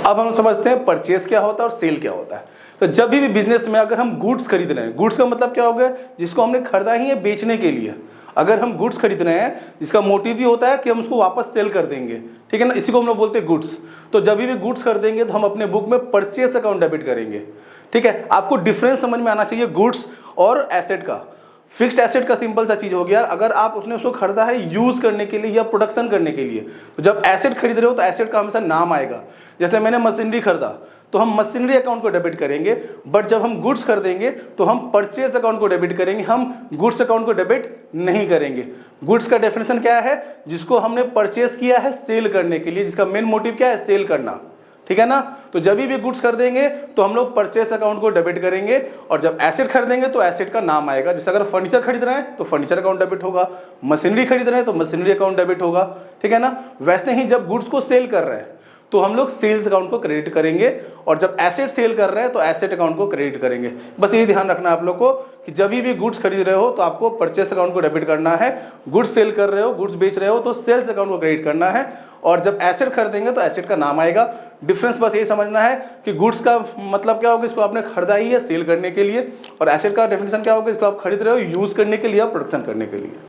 अब हम समझते हैं परचेस क्या होता है और सेल क्या होता है। तो जब भी बिजनेस में अगर हम गुड्स खरीद रहे हैं, गुड्स का मतलब क्या हो गया, जिसको हमने खरीदा ही है बेचने के लिए। अगर हम गुड्स खरीद रहे हैं जिसका मोटिव भी होता है कि हम उसको वापस सेल कर देंगे, ठीक है ना, इसी को हम लोग बोलते हैं गुड्स। तो जब भी गुड्स खरीदेंगे तो हम अपने बुक में परचेस अकाउंट डेबिट करेंगे, ठीक है। आपको डिफरेंस समझ में आना चाहिए गुड्स और एसेट का। फिक्स्ड एसेट का सिंपल सा चीज हो गया, अगर आप उसको खरीदा है यूज करने के लिए या प्रोडक्शन करने के लिए, तो जब एसेट खरीद रहे हो तो एसेट का हमेशा नाम आएगा। जैसे मैंने मशीनरी खरीदा तो हम मशीनरी अकाउंट को डेबिट करेंगे, बट जब हम गुड्स खरीदेंगे तो हम परचेज अकाउंट को डेबिट करेंगे, हम गुड्स अकाउंट को डेबिट नहीं करेंगे। गुड्स का डेफिनेशन क्या है, जिसको हमने परचेज किया है सेल करने के लिए, जिसका मेन मोटिव क्या है, सेल करना, ठीक है ना। तो जब भी गुड्स खरीदेंगे तो हम लोग परचेस अकाउंट को डेबिट करेंगे, और जब एसेट खरीदेंगे तो एसेट का नाम आएगा। जैसे अगर फर्नीचर खरीद रहे हैं तो फर्नीचर अकाउंट डेबिट होगा, मशीनरी खरीद रहे हैं तो मशीनरी अकाउंट डेबिट होगा, ठीक है ना। वैसे ही जब गुड्स को सेल कर रहे हैं तो हम लोग सेल्स अकाउंट को क्रेडिट करेंगे, और जब एसेट सेल कर रहे हैं तो एसेट अकाउंट को क्रेडिट करेंगे। बस ये ध्यान रखना आप लोग को कि जब भी गुड्स खरीद रहे हो तो आपको परचेस अकाउंट को डेबिट करना है, गुड्स सेल कर रहे हो, गुड्स बेच रहे हो तो सेल्स अकाउंट को क्रेडिट करना है, और जब एसेट खरीदेंगे तो एसेट का नाम आएगा। डिफरेंस बस यही समझना है कि गुड्स का मतलब क्या होगा, इसको आपने खरीदा ही है सेल करने के लिए, और एसेट का डेफिनेशन क्या होगा, इसको आप खरीद रहे हो यूज करने के लिए या प्रोडक्शन करने के लिए।